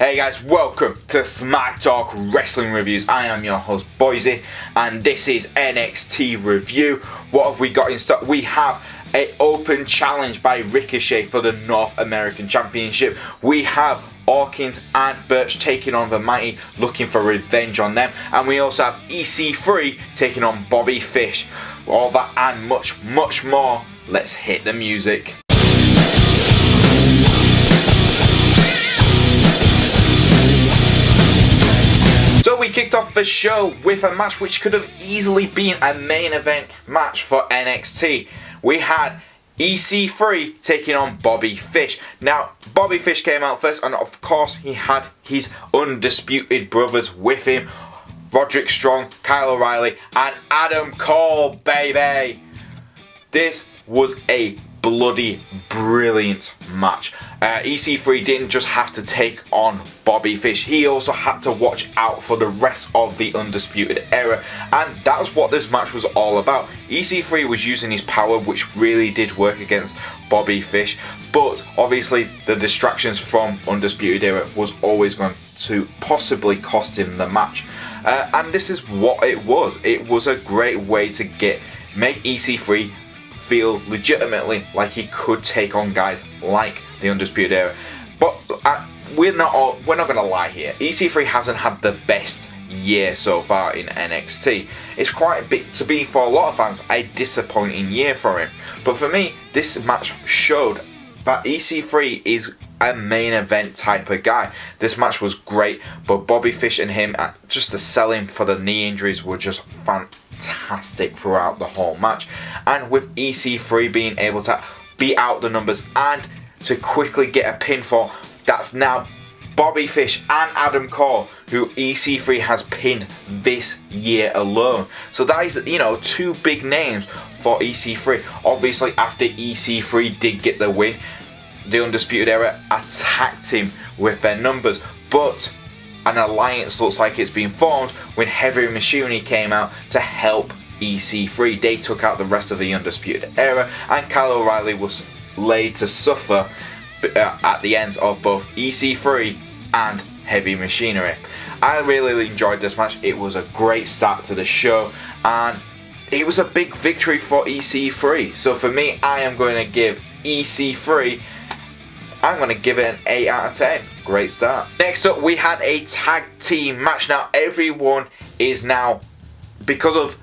Hey guys, welcome to Smack Talk Wrestling Reviews. I am your host Boise, and this is NXT Review. What have we got in stock? We have an open challenge by Ricochet for the North American Championship. We have Lorcan and Burch taking on the Mighty, looking for revenge on them. And we also have EC3 taking on Bobby Fish. All that and much, much more. Let's hit the music. So we kicked off the show with a match which could have easily been a main event match for NXT. We had EC3 taking on Bobby Fish. Now, Bobby Fish came out first, and of course he had his undisputed brothers with him. Roderick Strong, Kyle O'Reilly, and Adam Cole, baby. This was a bloody brilliant match. EC3 didn't just have to take on Bobby Fish, he also had to watch out for the rest of the Undisputed Era, and that's what this match was all about. EC3 was using his power, which really did work against Bobby Fish, but obviously the distractions from Undisputed Era was always going to possibly cost him the match. And this is what it was. It was a great way to make EC3 feel legitimately like he could take on guys like the Undisputed Era. But we're not going to lie here. EC3 hasn't had the best year so far in NXT. It's quite a bit, to be for a lot of fans, a disappointing year for him. But for me, this match showed that EC3 is a main event type of guy. This match was great, but Bobby Fish and him, just to sell him for the knee injuries, were just fantastic throughout the whole match. And with EC3 being able to beat out the numbers and to quickly get a pinfall, that's now Bobby Fish and Adam Cole, who EC3 has pinned this year alone. So that is, two big names for EC3. Obviously, after EC3 did get the win, the Undisputed Era attacked him with their numbers, but an alliance looks like it's been formed when Heavy Machinery came out to help EC3. They took out the rest of the Undisputed Era, and Kyle O'Reilly was laid to suffer at the ends of both EC3 and Heavy Machinery. I really enjoyed this match. It was a great start to the show, and it was a big victory for EC3. So for me, I am going to give EC3, I'm going to give it an 8 out of 10. Great start. Next up, we had a tag team match. Now, everyone is now, because of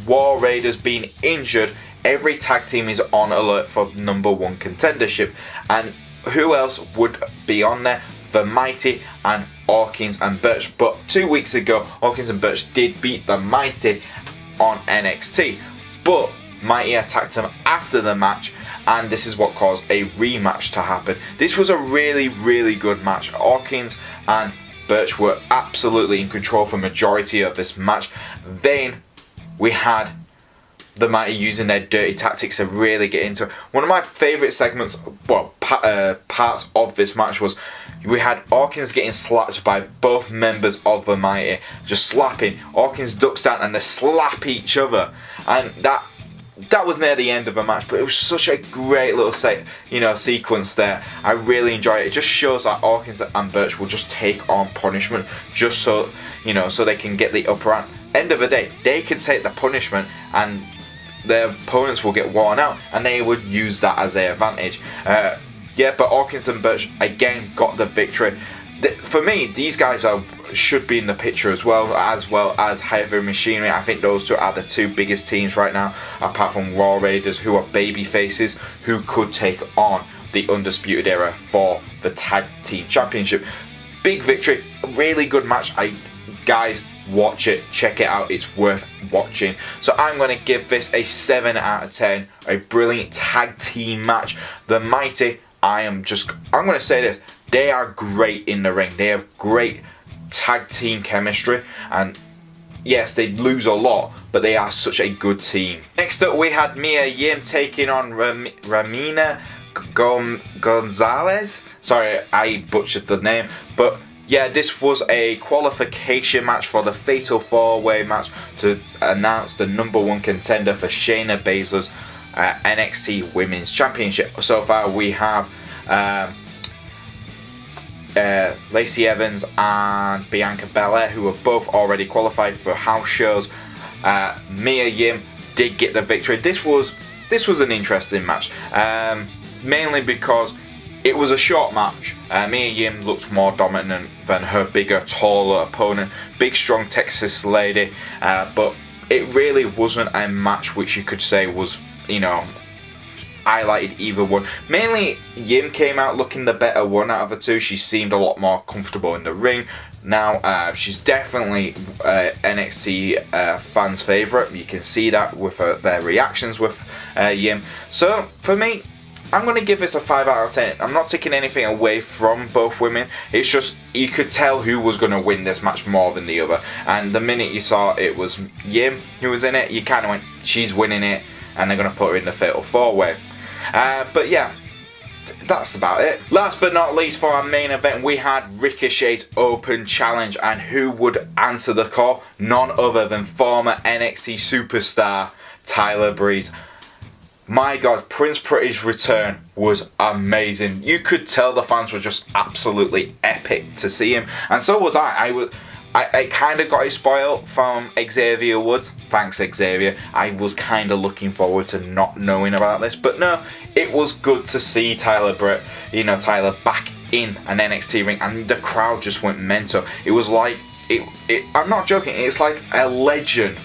War Raiders being injured, every tag team is on alert for #1 contendership. And who else would be on there? The Mighty and Lorcan and Burch. But 2 weeks ago, Lorcan and Burch did beat the Mighty on NXT. But Mighty attacked them after the match, and this is what caused a rematch to happen. This was a really, really good match. Lorcan and Burch were absolutely in control for majority of this match. Then we had the Mighty using their dirty tactics to really get into it. One of my favourite segments, parts of this match was we had Lorcan getting slapped by both members of the Mighty, just slapping. Lorcan ducks down and they slap each other, and that was near the end of the match, but it was such a great little sequence there. I really enjoyed it. It just shows that Lorcan and Burch will just take on punishment just so so they can get the upper hand. End of the day, they can take the punishment and their opponents will get worn out, and they would use that as their advantage. But Lorcan and Burch again got the victory. For me, these guys should be in the picture as well as Heavy Machinery. I think those two are the two biggest teams right now, apart from War Raiders, who are baby faces who could take on the Undisputed Era for the Tag Team Championship. Big victory, really good match. Guys, watch it, check it out, it's worth watching. So I'm going to give this a 7 out of 10. A brilliant tag team match. The Mighty, I'm going to say this, they are great in the ring. They have great tag team chemistry, and yes, they lose a lot, but they are such a good team. Next up, we had Mia Yim taking on Reina Gonzalez. Sorry, I butchered the name, but yeah, this was a qualification match for the Fatal 4-Way match to announce the #1 contender for Shayna Baszler's NXT Women's Championship. So far we have Lacey Evans and Bianca Belair, who were both already qualified for house shows. Mia Yim did get the victory. This was an interesting match, mainly because it was a short match. Mia Yim looked more dominant than her bigger, taller opponent, big, strong Texas lady, but it really wasn't a match which you could say was, you know, highlighted either one. Mainly Yim came out looking the better one out of the two. She seemed a lot more comfortable in the ring. Now she's definitely NXT fans' favourite. You can see that with their reactions with Yim. So for me, I'm going to give this a 5 out of 10. I'm not taking anything away from both women. It's just you could tell who was going to win this match more than the other. And the minute you saw it was Yim who was in it, you kind of went, she's winning it, and they're going to put her in the Fatal 4-Way. But yeah, that's about it. Last but not least, for our main event, we had Ricochet's Open Challenge, and who would answer the call? None other than former NXT superstar Tyler Breeze. My God, Prince Pretty's return was amazing. You could tell the fans were just absolutely epic to see him, and so was I. I kind of got it spoiled from Xavier Woods. Thanks, Xavier. I was kind of looking forward to not knowing about this, but no, it was good to see Tyler back in an NXT ring, and the crowd just went mental. It was like, I'm not joking, it's like a legend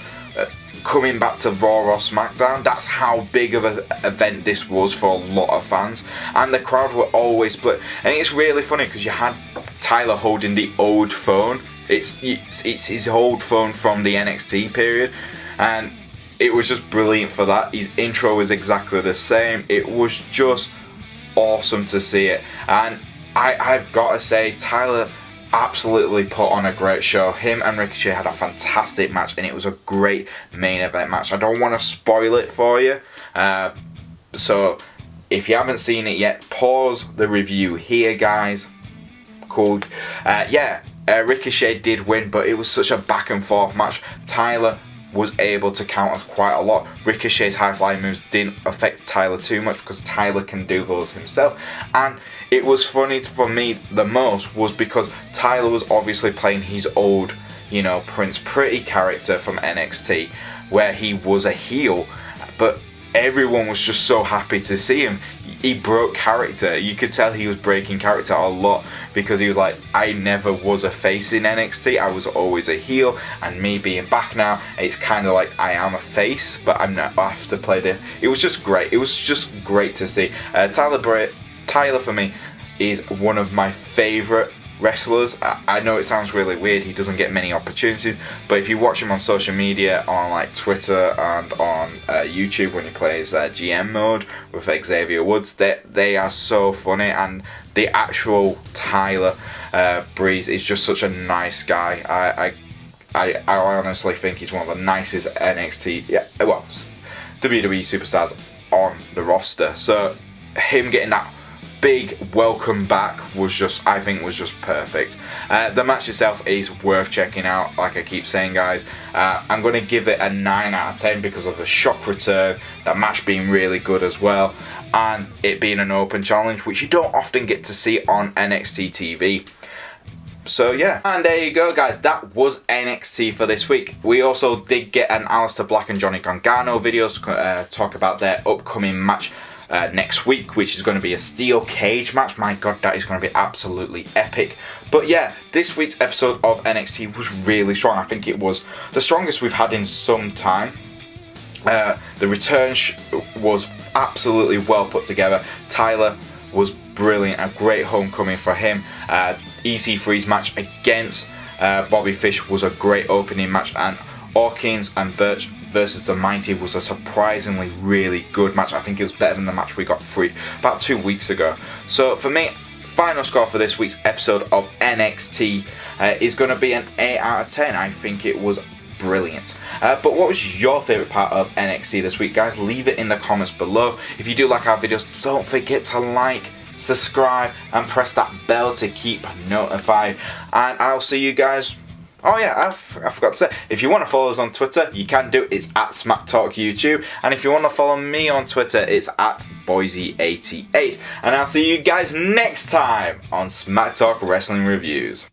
coming back to Raw or SmackDown. That's how big of an event this was for a lot of fans, and the crowd were always split. And it's really funny because you had Tyler holding the old phone. It's his old phone from the NXT period, and it was just brilliant for that. His intro was exactly the same. It was just awesome to see it, and I've got to say, Tyler absolutely put on a great show. Him and Ricochet had a fantastic match, and it was a great main event match. I don't want to spoil it for you, so if you haven't seen it yet, pause the review here, guys. Cool. Ricochet did win, but it was such a back and forth match. Tyler was able to counter quite a lot. Ricochet's high flying moves didn't affect Tyler too much because Tyler can do those himself. And it was funny for me the most was because Tyler was obviously playing his old, Prince Pretty character from NXT, where he was a heel, but everyone was just so happy to see him. He broke character. You could tell he was breaking character a lot, because he was like, I never was a face in NXT, I was always a heel, and me being back now, it's kind of like I am a face, but I'm not, I have to play the... It was just great. It was just great to see. Tyler for me is one of my favourite wrestlers. I know it sounds really weird, he doesn't get many opportunities, but if you watch him on social media, on like Twitter and on YouTube when he plays GM mode with Xavier Woods, they are so funny, and the actual Tyler Breeze is just such a nice guy. I honestly think he's one of the nicest WWE superstars on the roster. So him getting that big welcome back was just, I think, was just perfect. The match itself is worth checking out, like I keep saying, guys. I'm going to give it a 9 out of 10 because of the shock return, that match being really good as well, and it being an open challenge, which you don't often get to see on NXT TV. So yeah, and there you go, guys, that was NXT for this week. We also did get an Aleister Black and Johnny Gargano video to talk about their upcoming match next week, which is going to be a steel cage match. My God, that is going to be absolutely epic. But yeah, this week's episode of NXT was really strong. I think it was the strongest we've had in some time. The return was absolutely well put together. Tyler was brilliant, a great homecoming for him. EC3's match against Bobby Fish was a great opening match, and Hawkins and Burch versus the Mighty was a surprisingly really good match. I think it was better than the match we got about 2 weeks ago. So for me, final score for this week's episode of NXT is going to be an 8 out of 10. I think it was brilliant. But what was your favourite part of NXT this week, guys? Leave it in the comments below. If you do like our videos, don't forget to like, subscribe, and press that bell to keep notified. And I'll see you guys Oh yeah, I forgot to say, if you want to follow us on Twitter, you can do it. It's at Smack Talk YouTube. And if you want to follow me on Twitter, it's at Boise88. And I'll see you guys next time on Smack Talk Wrestling Reviews.